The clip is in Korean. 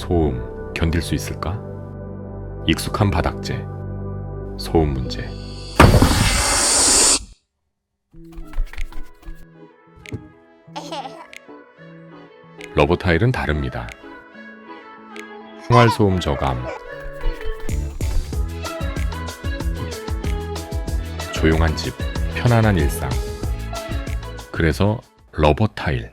소음 견딜 수 있을까? 익숙한 바닥재, 소음 문제. 러버 타일은 다릅니다. 생활 소음 저감, 조용한 집, 편안한 일상. 그래서 러버 타일.